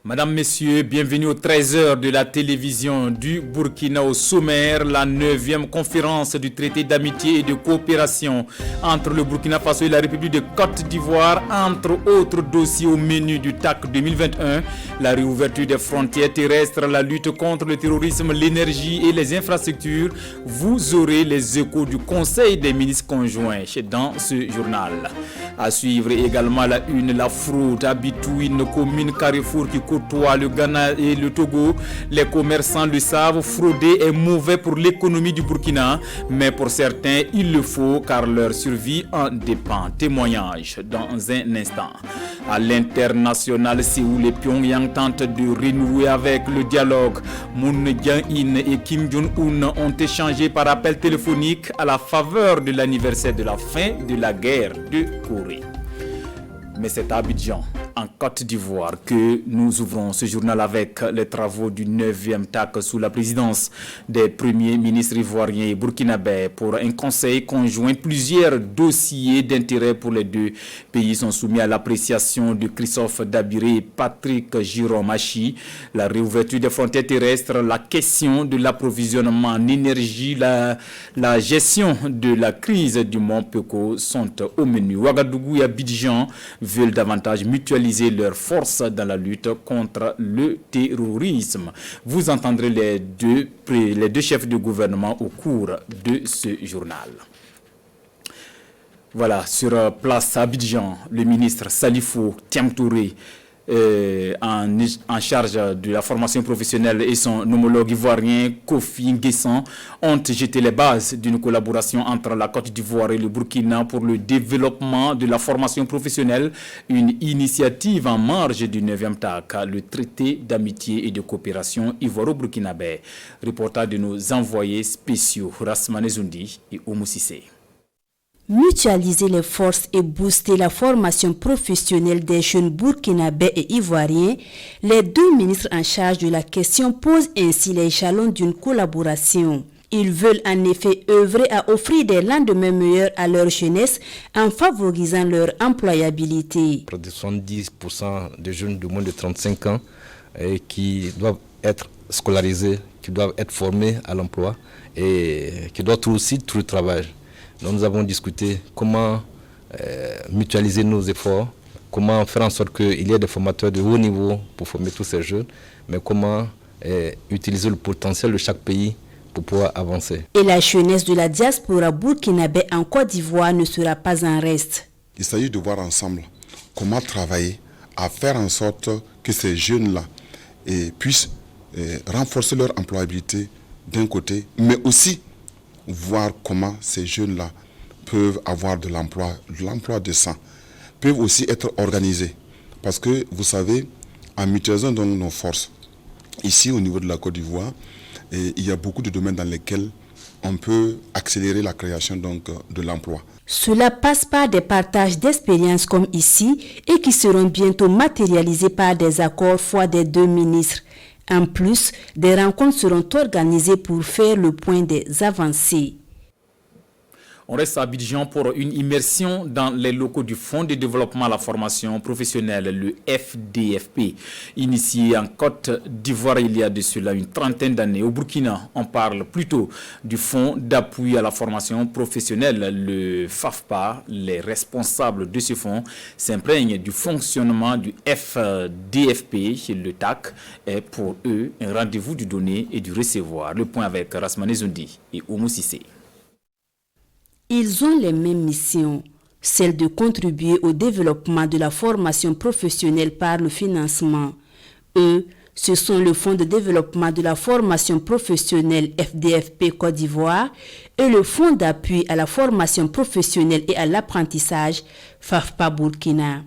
Madame, Messieurs, bienvenue aux 13h de la télévision du Burkina. Au sommaire, la 9e conférence du traité d'amitié et de coopération entre le Burkina Faso et la République de Côte d'Ivoire. Entre autres dossiers au menu du TAC 2021, la réouverture des frontières terrestres, la lutte contre le terrorisme, l'énergie et les infrastructures. Vous aurez les échos du Conseil des ministres conjoints dans ce journal. À suivre également la une, la fraude à Bitouine, commune Carrefour qui côtoie le Ghana et le Togo. Les commerçants le savent, frauder est mauvais pour l'économie du Burkina, mais pour certains, il le faut car leur survie en dépend. Témoignage dans un instant. À l'international, Séoul et Pyongyang tentent de renouer avec le dialogue. Moon Jae-in et Kim Jong-un ont échangé par appel téléphonique à la faveur de l'anniversaire de la fin de la guerre de Corée. Mais c'est à Abidjan, en Côte d'Ivoire, que nous ouvrons ce journal avec les travaux du 9e TAC sous la présidence des premiers ministres ivoiriens et burkinabés pour un conseil conjoint. Plusieurs dossiers d'intérêt pour les deux pays sont soumis à l'appréciation de Christophe Dabiré et Patrick Giromachi. La réouverture des frontières terrestres, la question de l'approvisionnement en énergie, la gestion de la crise du Mont Peko sont au menu. Ouagadougou et Abidjan veulent davantage mutualiser leurs forces dans la lutte contre le terrorisme. Vous entendrez les deux chefs de gouvernement au cours de ce journal. Voilà, sur place à Abidjan, le ministre Salifou Thiam-Touré, en charge de la formation professionnelle, et son homologue ivoirien Kofi Nguessan ont jeté les bases d'une collaboration entre la Côte d'Ivoire et le Burkina pour le développement de la formation professionnelle, une initiative en marge du 9e TAC, le traité d'amitié et de coopération ivoiro-burkinabé. Reportage de nos envoyés spéciaux Rasmane Zoundi et Oumou Sissé. Mutualiser les forces et booster la formation professionnelle des jeunes burkinabés et ivoiriens, les deux ministres en charge de la question posent ainsi les jalons d'une collaboration. Ils veulent en effet œuvrer à offrir des lendemains meilleurs à leur jeunesse en favorisant leur employabilité. Près de 70% des jeunes de moins de 35 ans qui doivent être scolarisés, qui doivent être formés à l'emploi et qui doivent aussi trouver le travail. Donc nous avons discuté comment mutualiser nos efforts, comment faire en sorte qu'il y ait des formateurs de haut niveau pour former tous ces jeunes, mais comment utiliser le potentiel de chaque pays pour pouvoir avancer. Et la jeunesse de la diaspora burkinabé en Côte d'Ivoire ne sera pas en reste. Il s'agit de voir ensemble comment travailler à faire en sorte que ces jeunes-là puissent renforcer leur employabilité d'un côté, mais aussi voir comment ces jeunes-là peuvent avoir de l'emploi décent, peuvent aussi être organisés. Parce que, vous savez, en mutualisant donc nos forces, ici au niveau de la Côte d'Ivoire, il y a beaucoup de domaines dans lesquels on peut accélérer la création donc, de l'emploi. Cela passe par des partages d'expériences comme ici et qui seront bientôt matérialisés par des accords foi des deux ministres. En plus, des rencontres seront organisées pour faire le point des avancées. On reste à Abidjan pour une immersion dans les locaux du Fonds de développement à la formation professionnelle, le FDFP. Initié en Côte d'Ivoire il y a de cela une trentaine d'années. Au Burkina, on parle plutôt du Fonds d'appui à la formation professionnelle, le FAFPA. Les responsables de ce fonds s'imprègnent du fonctionnement du FDFP. Le TAC est pour eux un rendez-vous du donner et du recevoir. Le point avec Rasmane Zoundi et Oumou Sissé. Ils ont les mêmes missions, celle de contribuer au développement de la formation professionnelle par le financement. Eux, ce sont le Fonds de développement de la formation professionnelle FDFP Côte d'Ivoire et le Fonds d'appui à la formation professionnelle et à l'apprentissage FAFPA Burkina.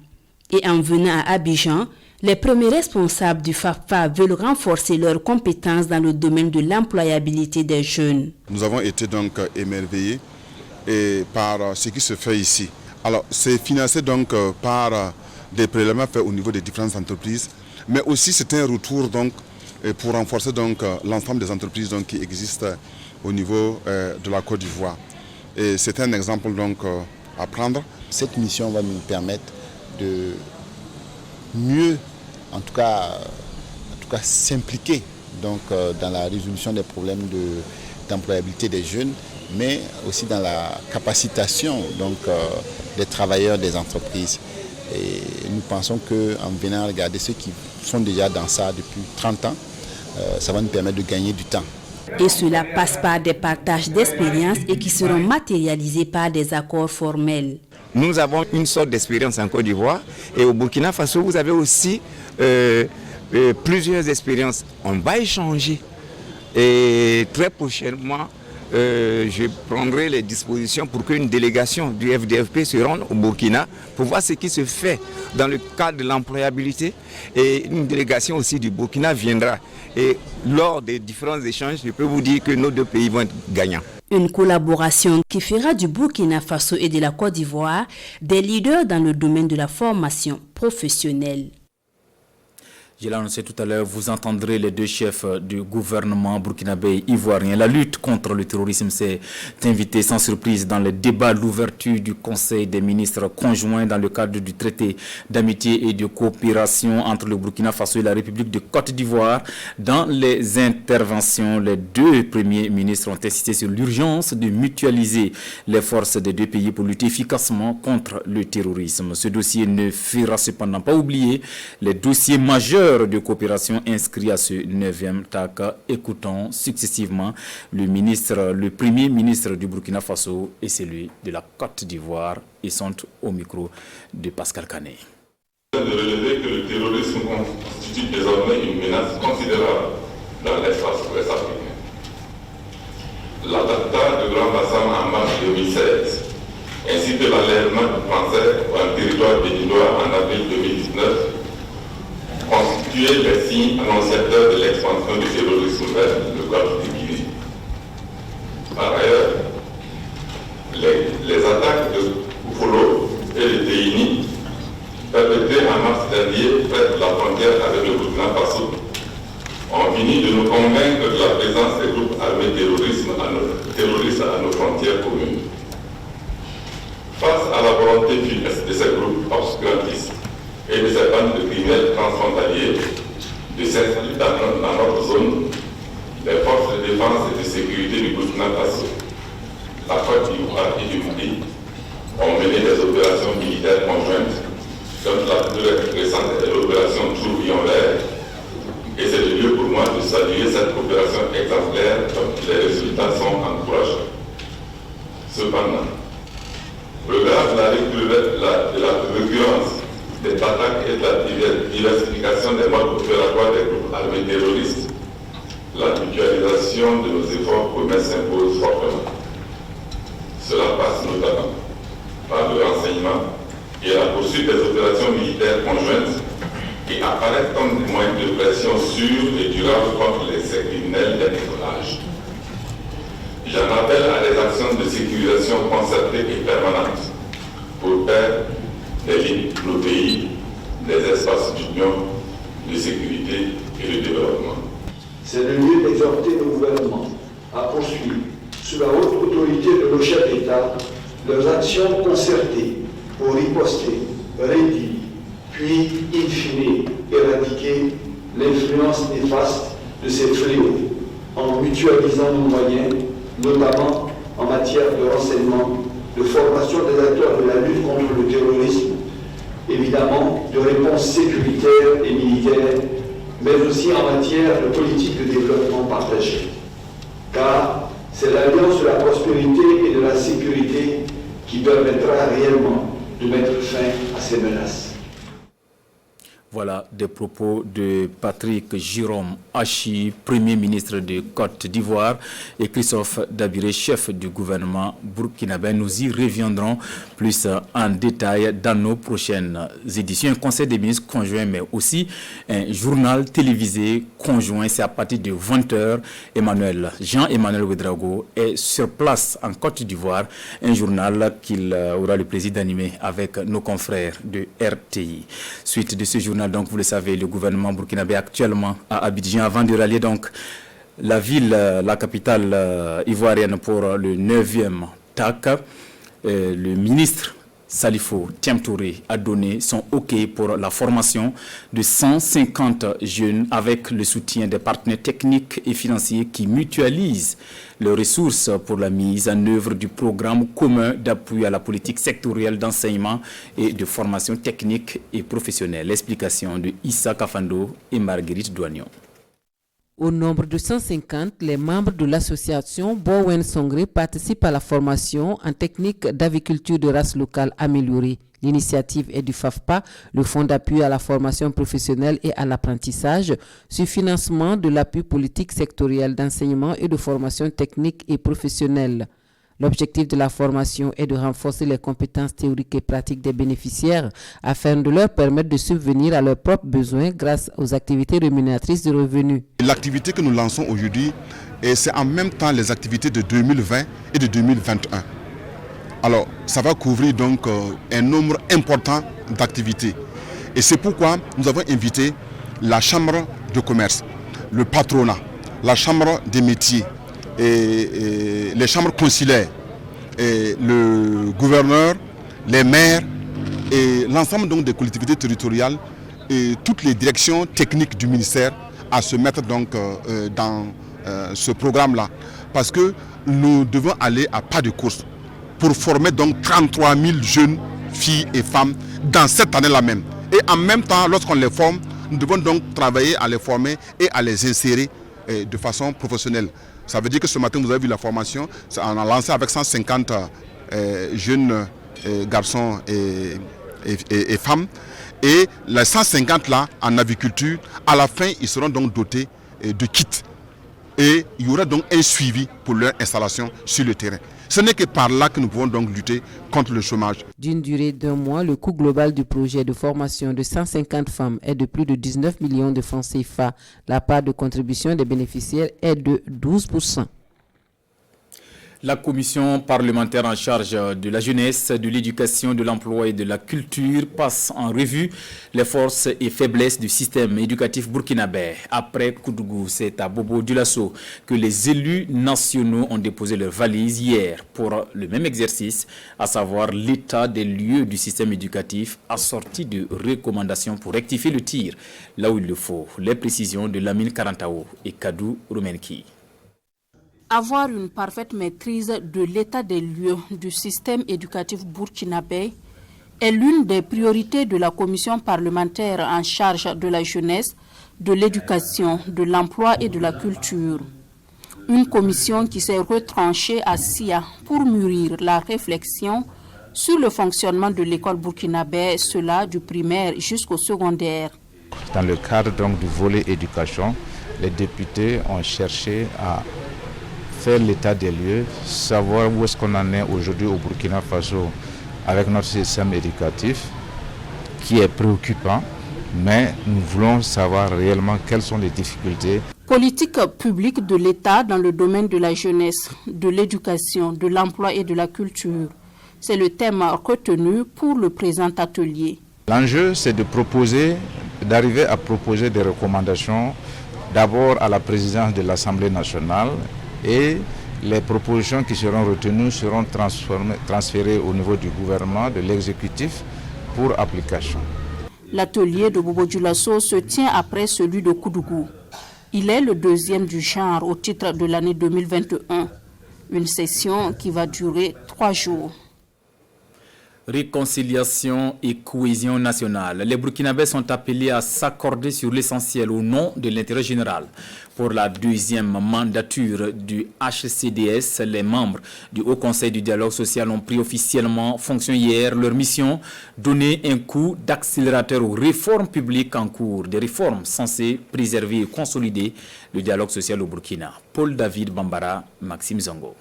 Et en venant à Abidjan, les premiers responsables du FAFPA veulent renforcer leurs compétences dans le domaine de l'employabilité des jeunes. Nous avons été donc émerveillés par ce qui se fait ici. Alors, c'est financé donc par des prélèvements faits au niveau des différentes entreprises, mais aussi c'est un retour donc pour renforcer donc l'ensemble des entreprises donc qui existent au niveau de la Côte d'Ivoire. Et c'est un exemple donc à prendre. Cette mission va nous permettre de mieux, en tout cas, tout cas s'impliquer donc, dans la résolution des problèmes d'employabilité des jeunes, mais aussi dans la capacitation donc, des travailleurs des entreprises. Et nous pensons qu'en venant regarder ceux qui sont déjà dans ça depuis 30 ans, ça va nous permettre de gagner du temps. Et cela passe par des partages d'expériences et qui seront matérialisés par des accords formels. Nous avons une sorte d'expérience en Côte d'Ivoire et au Burkina Faso, vous avez aussi plusieurs expériences. On va échanger et très prochainement, je prendrai les dispositions pour qu'une délégation du FDFP se rende au Burkina pour voir ce qui se fait dans le cadre de l'employabilité et une délégation aussi du Burkina viendra. Et lors des différents échanges, je peux vous dire que nos deux pays vont être gagnants. Une collaboration qui fera du Burkina Faso et de la Côte d'Ivoire des leaders dans le domaine de la formation professionnelle. Je l'ai annoncé tout à l'heure, vous entendrez les deux chefs du gouvernement burkinabé et ivoirien. La lutte contre le terrorisme s'est invitée sans surprise dans le débat, l'ouverture du Conseil des ministres conjoints dans le cadre du traité d'amitié et de coopération entre le Burkina Faso et la République de Côte d'Ivoire. Dans les interventions, les deux premiers ministres ont insisté sur l'urgence de mutualiser les forces des deux pays pour lutter efficacement contre le terrorisme. Ce dossier ne fera cependant pas oublier les dossiers majeurs de coopération inscrits à ce 9e TAC. Écoutons successivement le premier ministre du Burkina Faso et celui de la Côte d'Ivoire. Ils sont au micro de Pascal Canet. De relever que le terrorisme constitue désormais une menace considérable dans l'espace ouest africain. L'attentat de Grand Bassam en mars 2016, ainsi que l'enlèvement du Français en territoire béninois en avril 2019, constituaient les signes annonciateurs de l'expansion du terrorisme vers le golfe de Guinée. Par ailleurs, les attaques de Koufolo et de Téini, perpétrées en mars dernier près de la frontière avec le Burkina Faso, ont fini de nous convaincre de la présence des groupes armés terroristes à nos frontières communes. Face à la volonté funeste de ces groupes obscurantistes et de ces bandes de criminels transfrontaliers de s'installer dans notre zone, les forces de défense et de sécurité du Burkina Faso, la Côte d'Ivoire et du Mali ont mené des opérations militaires conjointes, dont la plus récente est l'opération Tourbillon Vert. Et c'est le lieu pour moi de saluer cette opération exemplaire dont les résultats sont encourageants. Cependant, au regard de la récurrence des attaques et de la diversification des modes opératoires des groupes armés terroristes, la mutualisation de nos efforts communs s'impose fortement. Cela passe notamment par le renseignement et la poursuite des opérations militaires conjointes qui apparaissent comme des moyens de pression sûrs et durables contre les criminels d'espionnage. J'en appelle à des actions de sécurisation concertées et permanentes pour faire des lignes pour le pays, des espaces d'union, de sécurité et de développement. C'est le lieu d'exhorter le gouvernement à poursuivre, sous la haute autorité de nos chefs d'État, leurs actions concertées pour riposter, réduire, puis, in fine, éradiquer l'influence néfaste de ces fléaux en mutualisant nos moyens, notamment en matière de renseignement, de formation des acteurs de la lutte contre le terrorisme, évidemment de réponse sécuritaire et militaire, mais aussi en matière de politique de développement partagé. Car c'est l'alliance de la prospérité et de la sécurité qui permettra réellement de mettre fin à ces menaces. Voilà des propos de Patrick Jérôme Hachi, Premier ministre de Côte d'Ivoire, et Christophe Dabiré, chef du gouvernement burkinabé. Nous y reviendrons plus en détail dans nos prochaines éditions. Un conseil des ministres conjoint, mais aussi un journal télévisé conjoint. C'est à partir de 20h. Jean-Emmanuel Ouedraogo est sur place en Côte d'Ivoire. Un journal qu'il aura le plaisir d'animer avec nos confrères de RTI. Suite de ce journal, donc vous le savez, le gouvernement burkinabé actuellement à Abidjan, avant de rallier donc la ville, la capitale ivoirienne pour le 9e TAC. Le ministre Salifo Tiamtouré a donné son OK pour la formation de 150 jeunes avec le soutien des partenaires techniques et financiers qui mutualisent leurs ressources pour la mise en œuvre du programme commun d'appui à la politique sectorielle d'enseignement et de formation technique et professionnelle. L'explication de Issa Kafando et Marguerite Douagnon. Au nombre de 150, les membres de l'association Bowen Songre participent à la formation en technique d'aviculture de race locale améliorée. L'initiative est du FAFPA, le Fonds d'appui à la formation professionnelle et à l'apprentissage, sur financement de l'appui politique sectoriel d'enseignement et de formation technique et professionnelle. L'objectif de la formation est de renforcer les compétences théoriques et pratiques des bénéficiaires afin de leur permettre de subvenir à leurs propres besoins grâce aux activités rémunératrices de revenus. L'activité que nous lançons aujourd'hui, c'est en même temps les activités de 2020 et de 2021. Alors, ça va couvrir donc un nombre important d'activités. Et c'est pourquoi nous avons invité la Chambre de commerce, le patronat, la Chambre des métiers, et les chambres consulaires, et le gouverneur, les maires et l'ensemble donc des collectivités territoriales et toutes les directions techniques du ministère à se mettre donc dans ce programme-là. Parce que nous devons aller à pas de course pour former donc 33 000 jeunes filles et femmes dans cette année-là même. Et en même temps, lorsqu'on les forme, nous devons donc travailler à les former et à les insérer de façon professionnelle. Ça veut dire que ce matin, vous avez vu la formation, on a lancé avec 150 jeunes garçons et femmes. Et les 150 là, en aviculture, à la fin, ils seront donc dotés de kits. Et il y aura donc un suivi pour leur installation sur le terrain. Ce n'est que par là que nous pouvons donc lutter contre le chômage. D'une durée d'1 mois, le coût global du projet de formation de 150 femmes est de plus de 19 millions de francs CFA. La part de contribution des bénéficiaires est de 12%. La commission parlementaire en charge de la jeunesse, de l'éducation, de l'emploi et de la culture passe en revue les forces et faiblesses du système éducatif burkinabé. Après Koudougou, c'est à Bobo Dioulasso que les élus nationaux ont déposé leurs valises hier pour le même exercice, à savoir l'état des lieux du système éducatif assorti de recommandations pour rectifier le tir là où il le faut. Les précisions de Lamine Karantao et Kadou Roumenki. Avoir une parfaite maîtrise de l'état des lieux du système éducatif burkinabé est l'une des priorités de la commission parlementaire en charge de la jeunesse, de l'éducation, de l'emploi et de la culture. Une commission qui s'est retranchée à Sia pour mûrir la réflexion sur le fonctionnement de l'école burkinabé, cela du primaire jusqu'au secondaire. Dans le cadre donc du volet éducation, les députés ont cherché à faire l'état des lieux, savoir où est-ce qu'on en est aujourd'hui au Burkina Faso avec notre système éducatif qui est préoccupant, mais nous voulons savoir réellement quelles sont les difficultés. Politique publique de l'État dans le domaine de la jeunesse, de l'éducation, de l'emploi et de la culture. C'est le thème retenu pour le présent atelier. L'enjeu, c'est d'arriver à proposer des recommandations d'abord à la présidence de l'Assemblée nationale, et les propositions qui seront retenues seront transférées au niveau du gouvernement, de l'exécutif, pour application. L'atelier de Bobo Dioulasso se tient après celui de Koudougou. Il est le deuxième du genre au titre de l'année 2021. Une session qui va durer 3 jours. Réconciliation et cohésion nationale. Les Burkinabés sont appelés à s'accorder sur l'essentiel au nom de l'intérêt général. Pour la deuxième mandature du HCDS, les membres du Haut Conseil du dialogue social ont pris officiellement fonction hier. Leur mission, donner un coup d'accélérateur aux réformes publiques en cours, des réformes censées préserver et consolider le dialogue social au Burkina. Paul David Bambara, Maxime Zongo.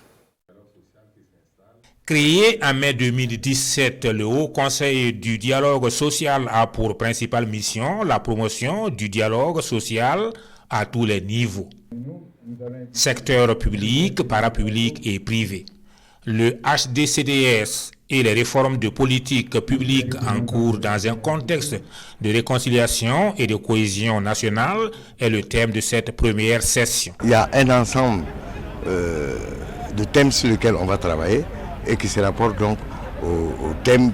Créé en mai 2017, le Haut Conseil du dialogue social a pour principale mission la promotion du dialogue social à tous les niveaux. Secteur public, parapublic et privé. Le HDCDS et les réformes de politique publique en cours dans un contexte de réconciliation et de cohésion nationale est le thème de cette première session. Il y a un ensemble de thèmes sur lesquels on va travailler et qui se rapportent donc aux problèmes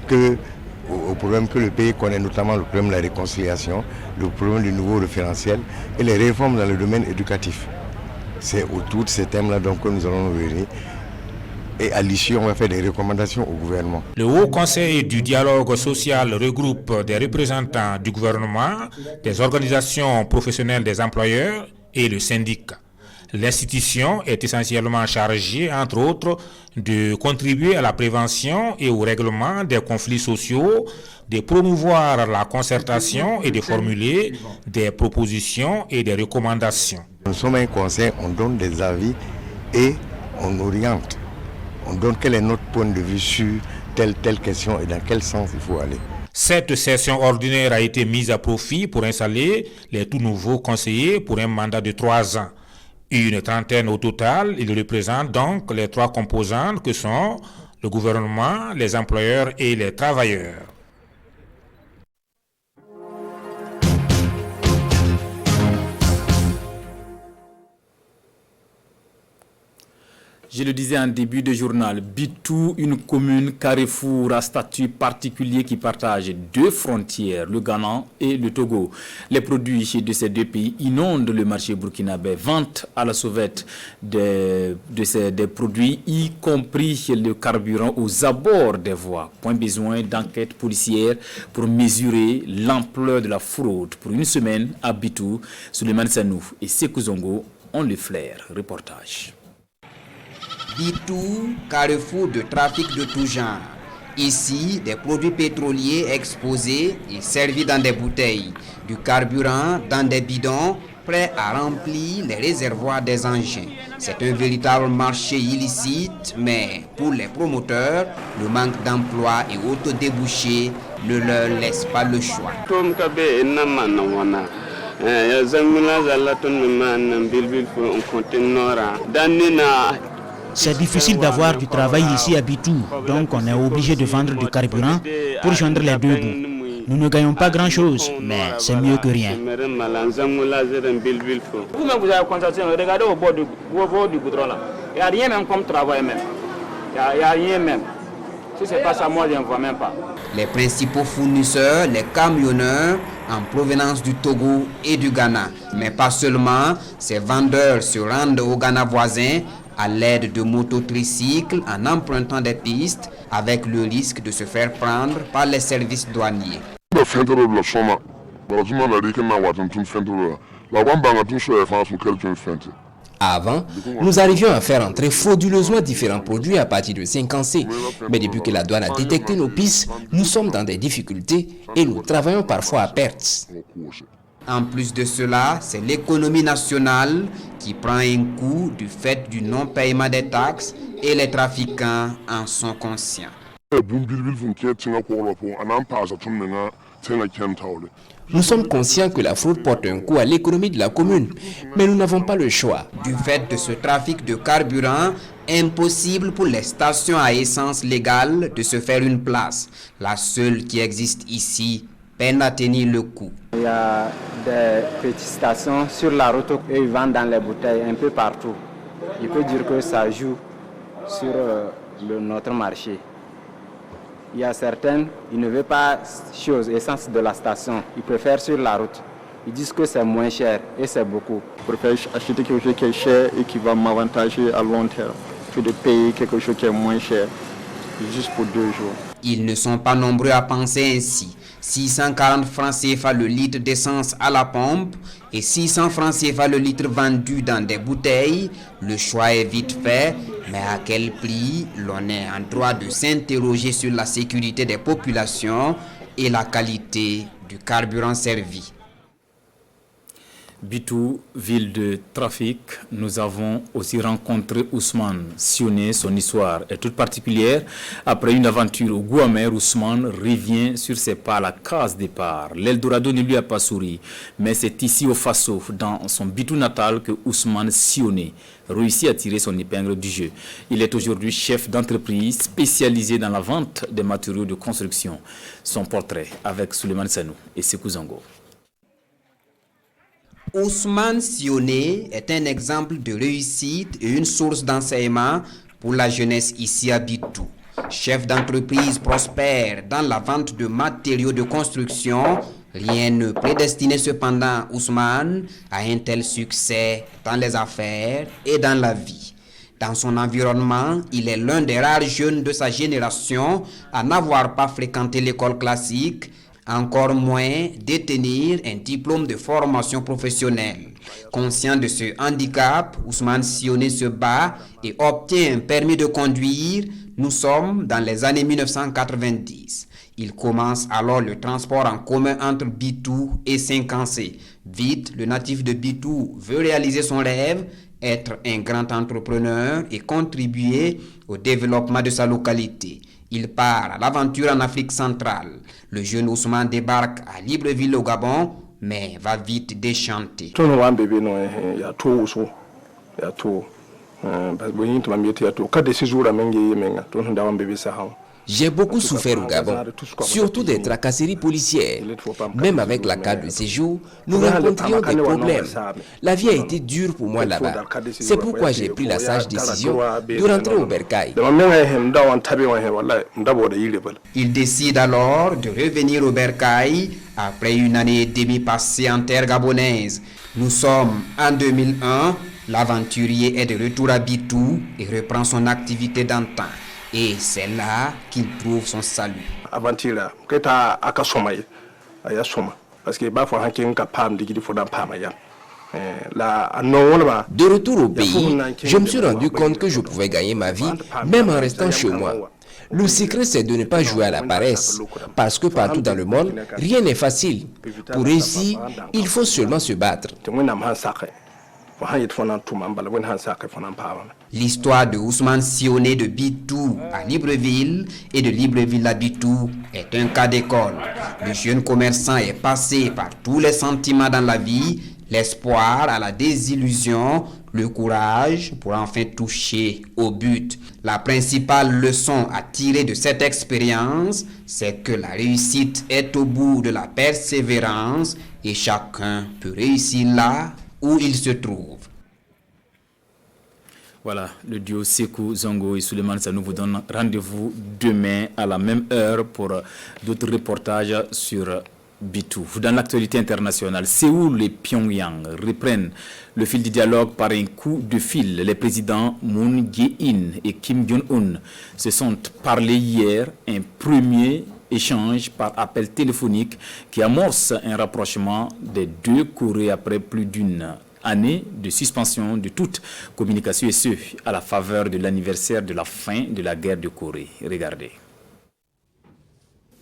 que le pays connaît, notamment le problème de la réconciliation, le problème du nouveau référentiel et les réformes dans le domaine éducatif. C'est autour de ces thèmes-là donc que nous allons nous réunir. Et à l'issue, on va faire des recommandations au gouvernement. Le Haut Conseil du dialogue social regroupe des représentants du gouvernement, des organisations professionnelles des employeurs et le syndicat. L'institution est essentiellement chargée, entre autres, de contribuer à la prévention et au règlement des conflits sociaux, de promouvoir la concertation et de formuler des propositions et des recommandations. Nous sommes un conseil, on donne des avis et on oriente. On donne quel est notre point de vue sur telle question et dans quel sens il faut aller. Cette session ordinaire a été mise à profit pour installer les tout nouveaux conseillers pour un mandat de 3 ans. Une trentaine au total, ils représentent donc les 3 composantes que sont le gouvernement, les employeurs et les travailleurs. Je le disais en début de journal, Bitou, une commune carrefour à statut particulier qui partage 2 frontières, le Ghana et le Togo. Les produits de ces 2 pays inondent le marché burkinabé. Vente à la sauvette des produits, y compris le carburant aux abords des voies. Point besoin d'enquête policière pour mesurer l'ampleur de la fraude. Pour une semaine à Bitou, Souleymane Sanou et Sekou Zongo ont le flair. Reportage. Bitou, carrefour de trafic de tout genre. Ici, des produits pétroliers exposés et servis dans des bouteilles, du carburant dans des bidons, prêts à remplir les réservoirs des engins. C'est un véritable marché illicite, mais pour les promoteurs, le manque d'emploi et autres débouchés ne leur laisse pas le choix. C'est difficile d'avoir du travail ici à Bitou, donc on est obligé de vendre du carburant pour joindre les 2 bouts. Nous ne gagnons pas grand-chose, mais c'est mieux que rien. Vous-même, vous avez constaté, regardez au bord du goudron là. Il n'y a rien même comme travail même. Il n'y a rien même. Si ce n'est pas ça, moi je ne vois même pas. Les principaux fournisseurs, les camionneurs en provenance du Togo et du Ghana. Mais pas seulement, ces vendeurs se rendent au Ghana voisin à l'aide de mototricycles en empruntant des pistes avec le risque de se faire prendre par les services douaniers. Avant, nous arrivions à faire entrer frauduleusement différents produits à partir de 5 ans C. Mais depuis que la douane a détecté nos pistes, nous sommes dans des difficultés et nous travaillons parfois à perte. En plus de cela, c'est l'économie nationale qui prend un coup du fait du non-paiement des taxes et les trafiquants en sont conscients. Nous sommes conscients que la fraude porte un coup à l'économie de la commune, mais nous n'avons pas le choix. Du fait de ce trafic de carburant, impossible pour les stations à essence légales de se faire une place. La seule qui existe ici peine à tenir le coup. Il y a des petites stations sur la route et ils vendent dans les bouteilles un peu partout. Je peux dire que ça joue sur notre marché. Il y a certaines, ils ne veulent pas essence de la station, ils préfèrent sur la route. Ils disent que c'est moins cher et c'est beaucoup. Je préfère acheter quelque chose qui est cher et qui va m'avantager à long terme que de payer quelque chose qui est moins cher juste pour 2 jours. Ils ne sont pas nombreux à penser ainsi. 640 francs CFA le litre d'essence à la pompe et 600 francs CFA le litre vendu dans des bouteilles. Le choix est vite fait, mais à quel prix? L'on est en droit de s'interroger sur la sécurité des populations et la qualité du carburant servi. Bitou, ville de trafic, nous avons aussi rencontré Ousmane Sioné. Son histoire est toute particulière. Après une aventure au goût amer, Ousmane revient sur ses pas à la case départ. L'Eldorado ne lui a pas souri, mais c'est ici au Faso, dans son Bitou natal, que Ousmane Sioné réussit à tirer son épingle du jeu. Il est aujourd'hui chef d'entreprise spécialisé dans la vente des matériaux de construction. Son portrait avec Souleymane Sanou et Sekou Zongo. Ousmane Sioné est un exemple de réussite et une source d'enseignement pour la jeunesse ici à Bitou. Chef d'entreprise prospère dans la vente de matériaux de construction, rien ne prédestinait cependant Ousmane à un tel succès dans les affaires et dans la vie. Dans son environnement, il est l'un des rares jeunes de sa génération à n'avoir pas fréquenté l'école classique, encore moins détenir un diplôme de formation professionnelle. Conscient de ce handicap, Ousmane Sioné se bat et obtient un permis de conduire. Nous sommes dans les années 1990. Il commence alors le transport en commun entre Bitou et Saint-Cancé. Vite, le natif de Bitou veut réaliser son rêve, être un grand entrepreneur et contribuer au développement de sa localité. Il part à l'aventure en Afrique centrale. Le jeune Ousmane débarque à Libreville au Gabon, mais va vite déchanter. J'ai beaucoup souffert au Gabon, surtout des tracasseries policières. Même avec la carte de séjour, nous rencontrions des problèmes. La vie a été dure pour moi là-bas. C'est pourquoi j'ai pris la sage décision de rentrer au Bercail. Il décide alors de revenir au Bercail après une année et demie passée en terre gabonaise. Nous sommes en 2001, l'aventurier est de retour à Bitou et reprend son activité d'antan. Et c'est là qu'il trouve son salut. De retour au pays, je me suis rendu compte que je pouvais gagner ma vie même en restant chez moi. Le secret, c'est de ne pas jouer à la paresse, parce que partout dans le monde, rien n'est facile. Pour réussir, il faut seulement se battre. L'histoire de Ousmane Sioné de Bitou à Libreville et de Libreville à Bitou est un cas d'école. Le jeune commerçant est passé par tous les sentiments dans la vie, l'espoir à la désillusion, le courage pour enfin toucher au but. La principale leçon à tirer de cette expérience, c'est que la réussite est au bout de la persévérance et chacun peut réussir là où il se trouve. Voilà, le duo Sekou Zongo et Souleymane Sanou vous donne rendez-vous demain à la même heure pour d'autres reportages sur Bitou. Dans l'actualité internationale, Séoul et Pyongyang reprennent le fil du dialogue par un coup de fil. Les présidents Moon Jae-in et Kim Jong-un se sont parlé hier, un premier échange par appel téléphonique qui amorce un rapprochement des deux Corées après plus d'une année de suspension de toute communication et ce, à la faveur de l'anniversaire de la fin de la guerre de Corée. Regardez.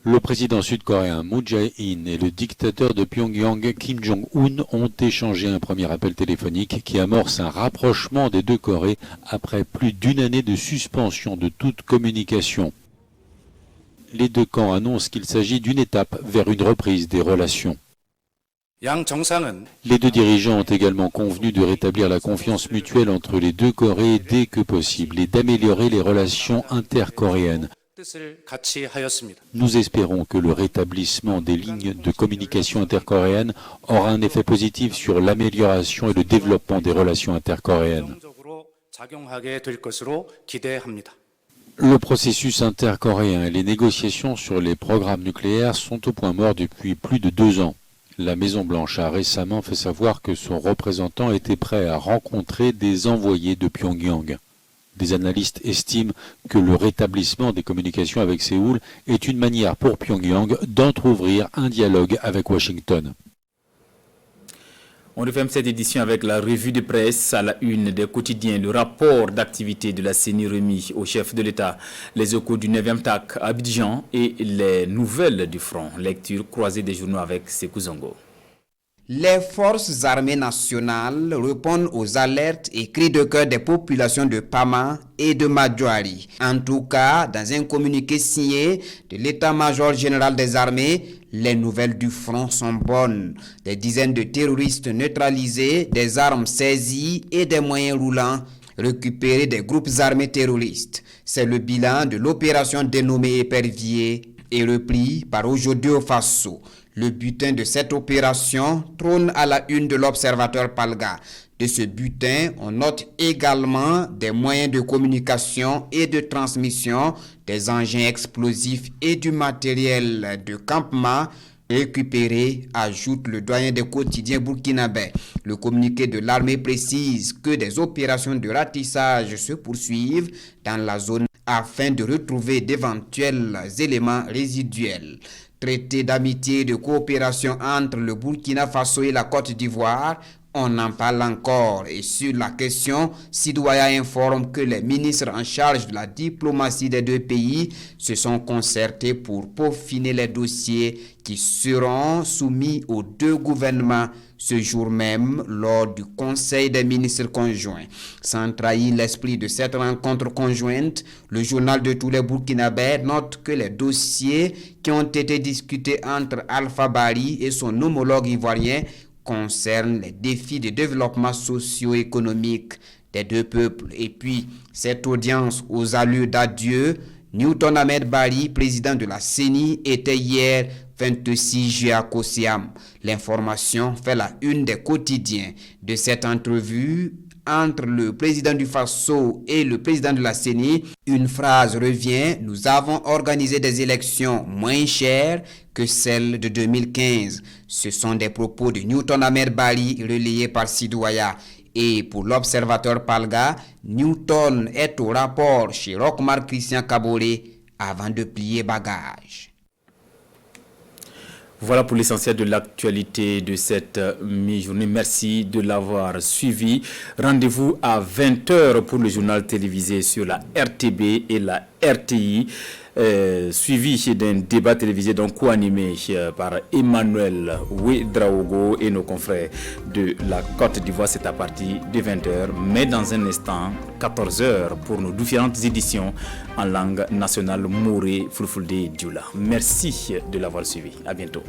Le président sud-coréen Moon Jae-in et le dictateur de Pyongyang Kim Jong-un ont échangé un premier appel téléphonique qui amorce un rapprochement des deux Corées après plus d'une année de suspension de toute communication. Les deux camps annoncent qu'il s'agit d'une étape vers une reprise des relations. Les deux dirigeants ont également convenu de rétablir la confiance mutuelle entre les deux Corées dès que possible et d'améliorer les relations intercoréennes. Nous espérons que le rétablissement des lignes de communication intercoréennes aura un effet positif sur l'amélioration et le développement des relations intercoréennes. Le processus intercoréen et les négociations sur les programmes nucléaires sont au point mort depuis plus de 2 ans. La Maison-Blanche a récemment fait savoir que son représentant était prêt à rencontrer des envoyés de Pyongyang. Des analystes estiment que le rétablissement des communications avec Séoul est une manière pour Pyongyang d'entrouvrir un dialogue avec Washington. On referme cette édition avec la revue de presse à la une des quotidiens, le rapport d'activité de la CENI remis au chef de l'État, les échos du 9e TAC à Abidjan et les nouvelles du front. Lecture croisée des journaux avec Sekou Zongo. Les forces armées nationales répondent aux alertes et cris de cœur des populations de Pama et de Madjoari. En tout cas, dans un communiqué signé de l'état-major général des armées, les nouvelles du front sont bonnes. Des dizaines de terroristes neutralisés, des armes saisies et des moyens roulants récupérés des groupes armés terroristes. C'est le bilan de l'opération dénommée Épervier et repris par Aujourd'hui Faso. Le butin de cette opération trône à la une de l'Observateur Palga. De ce butin, on note également des moyens de communication et de transmission, des des engins explosifs et du matériel de campement récupérés, ajoute le doyen des quotidiens burkinabés. Le communiqué de l'armée précise que des opérations de ratissage se poursuivent dans la zone afin de retrouver d'éventuels éléments résiduels. Traité d'amitié et de coopération entre le Burkina Faso et la Côte d'Ivoire, on en parle encore. Et sur la question, Sidouaya informe que les ministres en charge de la diplomatie des deux pays se sont concertés pour peaufiner les dossiers qui seront soumis aux deux gouvernements ce jour même lors du Conseil des ministres conjoints. Sans trahir l'esprit de cette rencontre conjointe, le journal de tous les Burkinabés note que les dossiers qui ont été discutés entre Alpha Bari et son homologue ivoirien concerne les défis de développement socio-économique des deux peuples. Et puis, cette audience aux allures d'adieu, Newton Ahmed Bari, président de la CENI, était hier 26 juillet à Kosiam. L'information fait la une des quotidiens. De cette entrevue entre le président du Faso et le président de la CENI, une phrase revient: nous avons organisé des élections moins chères que celles de 2015. Ce sont des propos de Newton Ahmed Bari relayés par Sidouaya. Et pour l'observateur Palga, Newton est au rapport chez Rochmar Christian Kaboré avant de plier bagage. Voilà pour l'essentiel de l'actualité de cette mi-journée. Merci de l'avoir suivi. Rendez-vous à 20h pour le journal télévisé sur la RTB et la RTI. Suivi d'un débat télévisé donc co-animé par Emmanuel Ouedraogo et nos confrères de la Côte d'Ivoire. C'est à partir de 20h, mais dans un instant, 14h pour nos différentes éditions en langue nationale Mouré, Fulfulde, Dioula. Merci de l'avoir suivi. À bientôt.